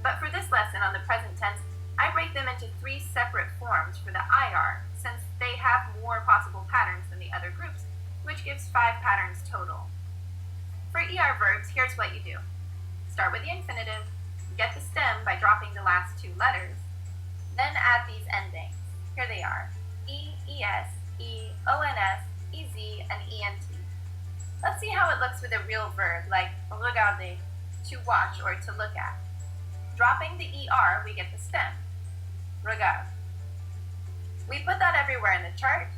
But for this lesson on the present tense, I break them into 3 separate forms for the IR, since they have more possible patterns than the other groups, which gives 5 patterns total. For ER verbs, here's what you do. Start with the infinitive, get the stem by dropping the last 2 letters, then add these endings. Here they are: E, ES, E, ONS, EZ, and ENT. Let's see how it looks with a real verb like regarder, to watch or to look at. Dropping the ER, we get the stem. Regarde. We put that everywhere in the chart,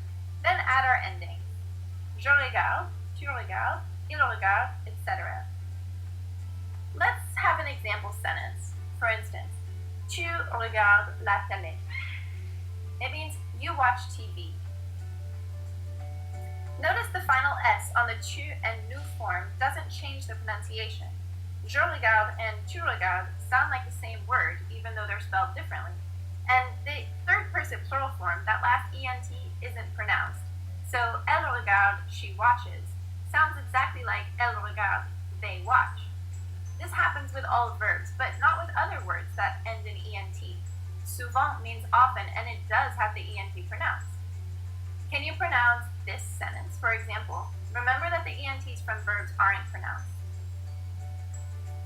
then add our endings. Je regarde, tu regardes, il regarde, etc. Let's have an example sentence. For instance, tu regardes la télé. It means you watch TV. Notice the final S on the tu and nous form doesn't change the pronunciation. Je regarde and tu regardes sound like the same word, even though they're spelled differently. And the third person plural form, that last ENT, isn't pronounced. So, elle regarde, she watches, sounds exactly like elle regarde, they watch. This happens with all verbs, but not with other words that end in ENT. Souvent means often, and it does have the ENT pronounced. Can you pronounce this sentence, for example? Remember that the ENTs from verbs aren't pronounced.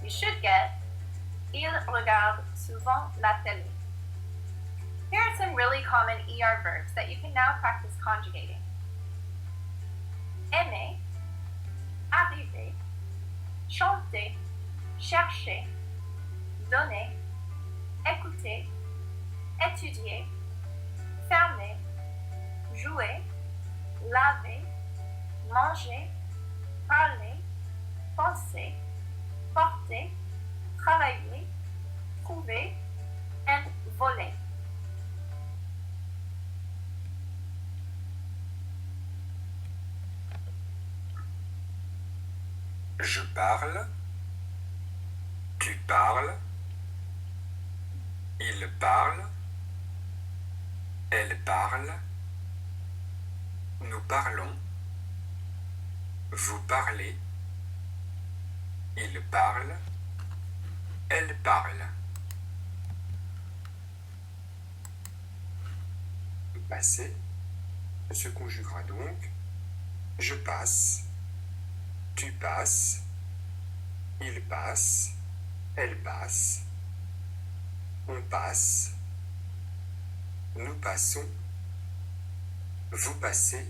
You should get, il regarde souvent la télé. Here are some really common ER verbs that you can now practice conjugating. Aimer, arriver, chanter, chercher, donner, écouter, étudier, fermer, jouer, laver, manger, parler, penser, porter, travailler, trouver, and voler. Je parle, tu parles, il parle, elle parle, nous parlons, vous parlez, il parle, elle parle. Le passé se conjuguera donc je passe, tu passes, il passe, elle passe, on passe, nous passons, vous passez,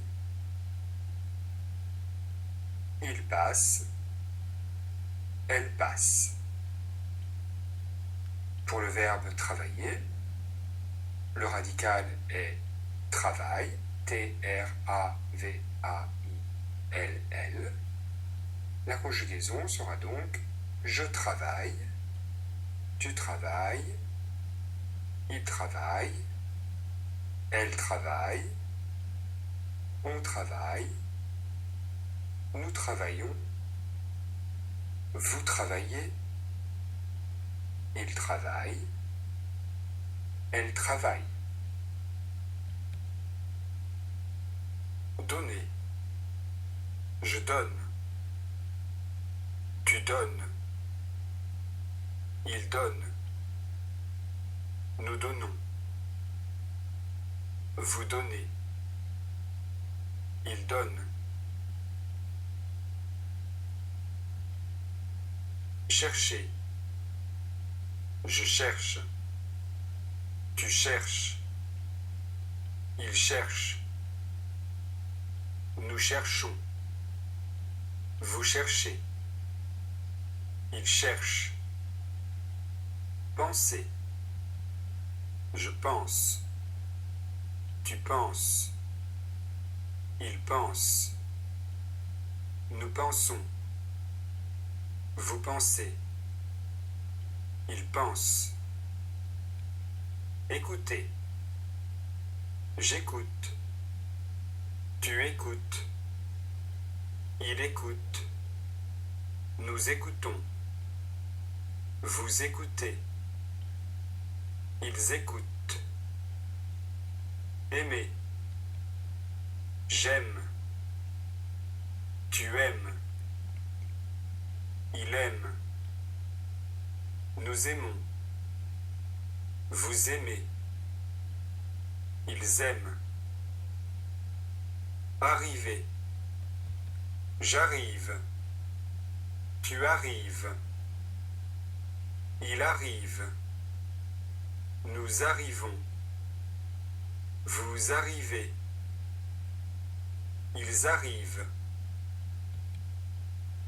il passe, elle passe. Pour le verbe travailler, le radical est travail, T-R-A-V-A-I-L-L. La conjugaison sera donc je travaille, tu travailles, il travaille, elle travaille, on travaille, nous travaillons, vous travaillez, il travaille, elle travaille. Donner, je donne, tu donnes, il donne, nous donnons, vous donnez, il donne. Chercher, je cherche, tu cherches, il cherche, nous cherchons, vous cherchez, il cherche. Penser, je pense, tu penses, il pense, nous pensons, vous pensez, il pense. Écoutez, j'écoute, tu écoutes, il écoute, nous écoutons, vous écoutez, ils écoutent. Aimer, j'aime, tu aimes, il aime, nous aimons, Vous aimez. Ils aiment. Arriver. J'arrive. Tu arrives. Il arrive. Nous arrivons. Vous arrivez. Ils arrivent.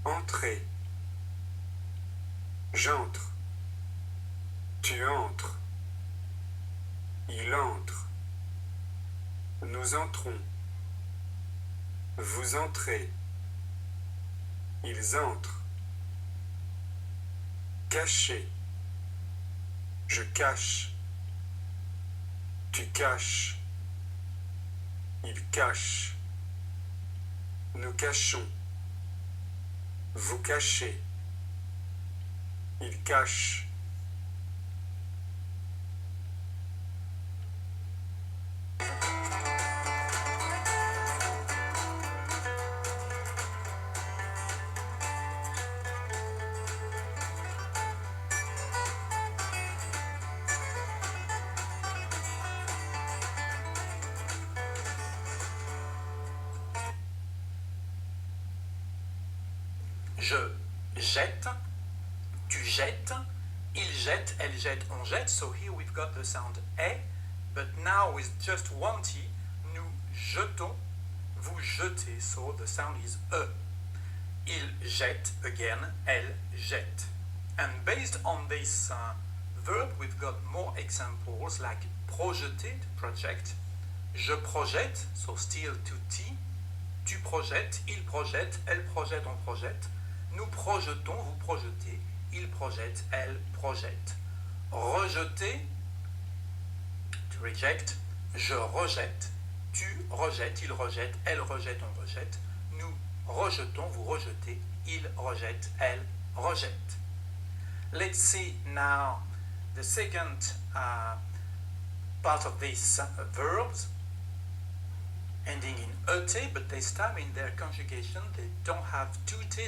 Entrez. J'entre. Tu entres. Il entre. Nous entrons. Vous entrez. Ils entrent. Cacher. Je cache. Tu caches. Il cache. Nous cachons. Vous cachez. Il cache. Je jette, tu jettes, il jette, elle jette, on jette. So here we've got the sound E, but now with just one T, nous jetons, vous jetez. So the sound is E. Il jette, again, elle jette. And based on this verb, we've got more examples like projeter, to project, je projette, so still to T, tu projettes, il projette, elle projette, on projette. Nous projetons, vous projetez, il projette, elle projette. Rejeter, to reject, je rejette, tu rejettes, il rejette, elle rejette, on rejette. Nous rejetons, vous rejetez, il rejette, elle rejette. Let's see now the second part of these verbs ending in ET, but this time in their conjugation they don't have two T,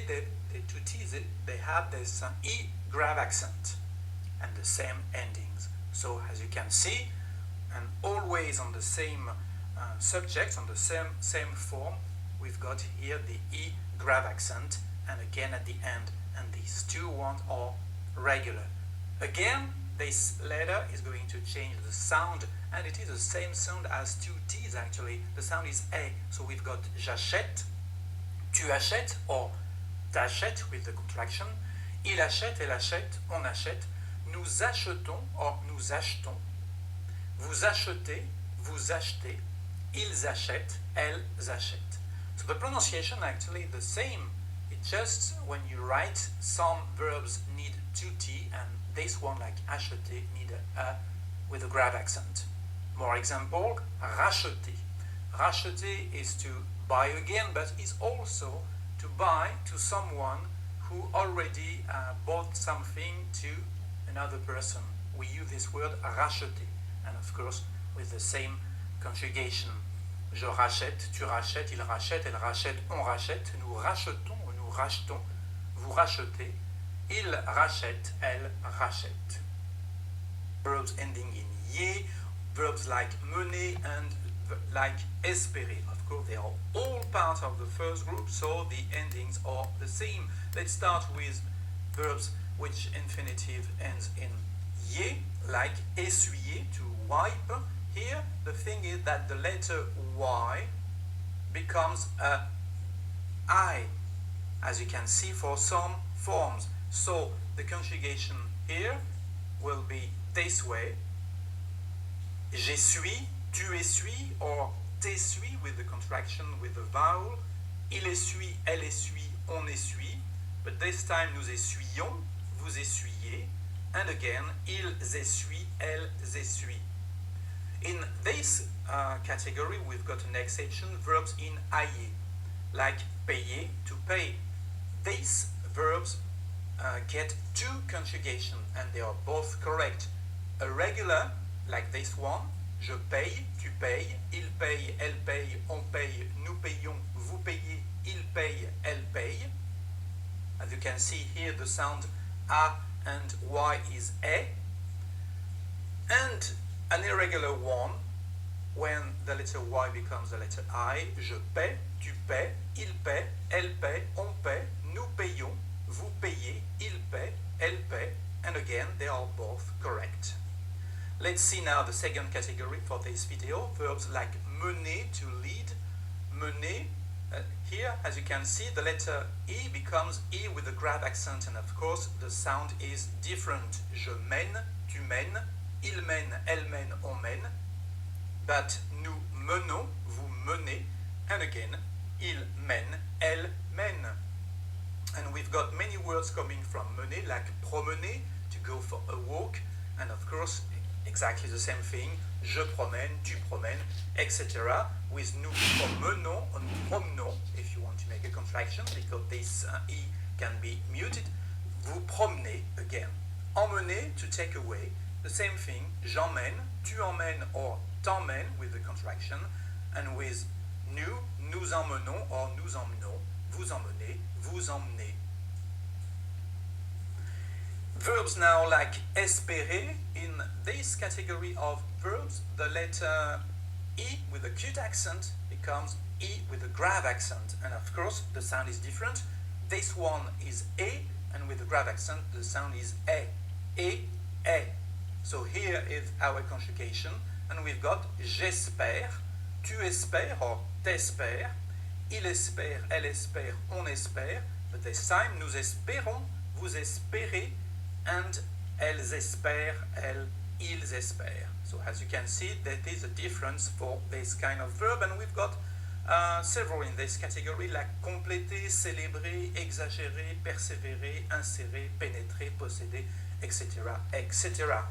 two T's, they have this E grave accent and the same endings. So as you can see, and always on the same subjects, on the same form, we've got here the E grave accent and again at the end, and these two ones are regular. Again, this letter is going to change the sound, and it is the same sound as two T's actually. The sound is A, so we've got j'achète, tu achètes, or t'achètes with the contraction, il achète, elle achète, on achète, nous achetons, or nous achetons, vous achetez, vous achetez, ils achètent, elles achètent. So the pronunciation actually the same. It's just when you write, some verbs need two T, and this one, like acheter, need a with a grave accent. More example, racheter. Racheter is to buy again, but is also to buy to someone who already bought something to another person. We use this word racheter, and of course with the same conjugation. Je rachète, tu rachètes, il rachète, elle rachète, on rachète, nous rachetons, nous rachetons, vous rachetez, il rachète, elle rachète. Verbs ending in ye, verbs like mener and like espérer. Of course, they are all part of the first group, so the endings are the same. Let's start with verbs which infinitive ends in ye, like essuyer, to wipe. Here, the thing is that the letter Y becomes a I, as you can see for some forms. So the conjugation here will be this way. J'essuie, tu essuies, or t'essuie with the contraction with the vowel. Il essuie, elle essuie, on essuie. But this time nous essuyons, vous essuyez. And again, ils essuient, elles essuient. In this category, we've got an exception, verbs in ailler, like payer, to pay. These verbs get two conjugations, and they are both correct. A regular, like this one, je paye, tu payes, il paye, elle paye, on paye, nous payons, vous payez, il paye, elle paye. As you can see here, the sound A and Y is E. and an irregular one when the letter Y becomes the letter I. Je paie, tu paies, il paie, elle paie, on paie, nous payons, vous payez, il paie, elle paie, and again they are both correct. Let's see now the second category for this video, verbs like mener, to lead. Mener, here as you can see the letter E becomes E with a grave accent, and of course the sound is different. Je mène, tu mènes, il mène, elle mène, on mène. But nous menons, vous menez, and again, il mène, elle mène. And we've got many words coming from mener, like promener, to go for a walk, and of course, exactly the same thing, je promène, tu promènes, etc. With nous promenons, or nous promenons, if you want to make a contraction, because this E can be muted. Vous promenez, again. Emmener, to take away, the same thing, j'emmène, tu emmènes, or t'emmènes, with the contraction, and with nous, nous emmenons, or nous emmenons, vous emmenez, vous emmenez. Verbs now like espérer. In this category of verbs, the letter E with a cute accent becomes E with a grave accent, and of course the sound is different. This one is E, and with a grave accent the sound is E. So here is our conjugation, and we've got j'espère, tu espères or t'espères, il espère, elle espère, on espère, but this time nous espérons, vous espérez, and elles espèrent, elles, ils espèrent. So as you can see, that is a difference for this kind of verb, and we've got several in this category, like compléter, célébrer, exagérer, persévérer, insérer, pénétrer, posséder, etc., etc.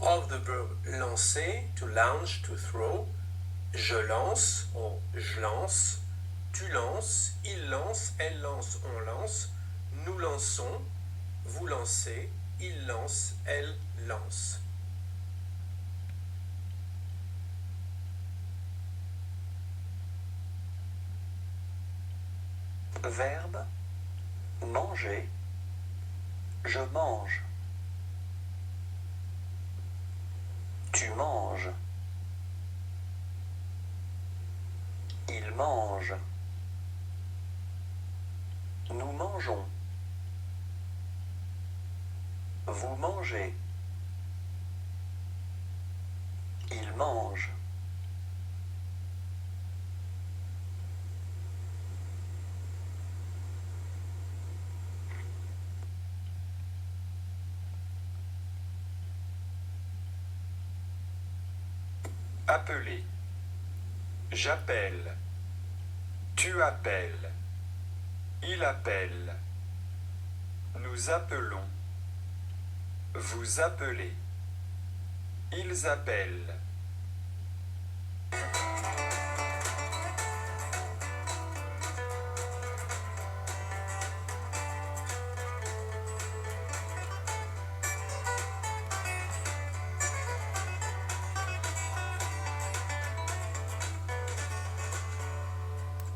Of the verb lancer, to launch, to throw, je lance, or je lance, tu lances, il lance, elle lance, on lance, nous lançons, vous lancez, il lance, elle lance. Verbe manger, je mange. Tu manges. Il mange. Nous mangeons. Vous mangez. Il mange. Appeler. J'appelle. Tu appelles. Il appelle. Nous appelons. Vous appelez. Ils appellent.